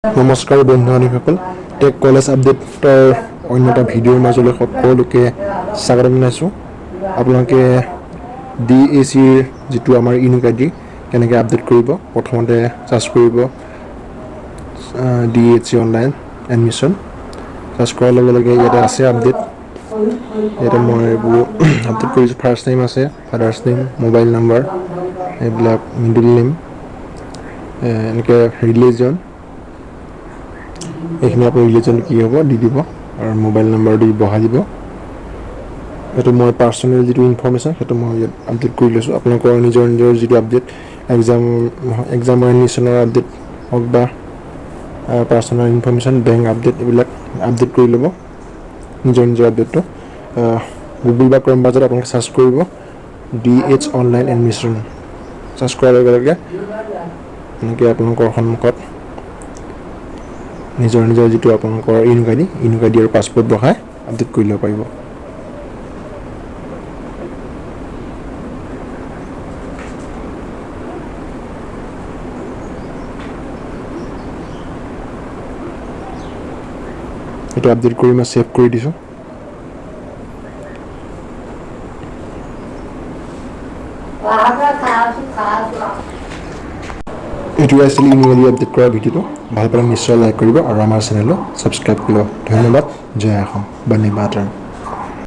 নমস্কাৰ বন্ধু-বান্ধৱীসকল, tech college আপডেটৰ অন্য এটা ভিডিঅ'ৰ মাজলৈ সকলোকে স্বাগতম জনাইছোঁ। আপোনালোকে DACৰ যিটো আমাৰ ইউনিক আইডি কেনেকৈ আপডেট কৰিব, প্ৰথমতে চাৰ্চ কৰিব DAC অনলাইন এডমিশ্যন। চাৰ্চ কৰাৰ লগে লগে ইয়াতে আছে আপডেট। ইয়াতে মই এইবোৰ আপডেট কৰিছোঁ। ফাৰ্ষ্ট নেম আছে, ফাদাৰ্ছ নেম, মোবাইল নাম্বাৰ, এইবিলাক মিডিল নেম, এনেকৈ ৰিলিজন, এইখিনি আপোনাৰ ৰিলিজন কি হ'ব দি দিব আৰু মোবাইল নাম্বাৰ দি বহাই দিব। এইটো মই পাৰ্চনেল যিটো ইনফৰ্মেশ্যন সেইটো মই ইয়াত আপডেট কৰি লৈছোঁ। আপোনালোকৰ নিজৰ যিটো আপডেট এক্সামৰ এডমিশ্যনৰ আপডেট হওক বা পাৰ্চনেল ইনফৰ্মেশ্যন, বেংক আপডেট, এইবিলাক আপডেট কৰি ল'ব নিজৰ আপডেটটো। গুগল বা ক্ৰম ব্ৰাউজাৰত আপোনালোকে চাৰ্চ কৰিব DH অনলাইন এডমিশ্যন। চাৰ্চ কৰাৰ লগে লগে এনেকৈ আপোনালোকৰ সন্মুখত নিজৰ যিটো আপোনালোকৰ ইউনিক আইডি আৰু পাছপোৰ্ট বহাই আপডেট কৰি ল'ব পাৰিব। এইটো আপডেট কৰি মই ছেভ কৰি দিছোঁ। এইটোৱে আছিল ইউনিক আইডি আপডেট কৰা ভিডিঅ'টো। ভাল পালে নিশ্চয় লাইক কৰিব আৰু আমাৰ চেনেলটো ছাবস্ক্ৰাইব কৰিব। ধন্যবাদ। জয় অসম, বন্দে মাতৰম।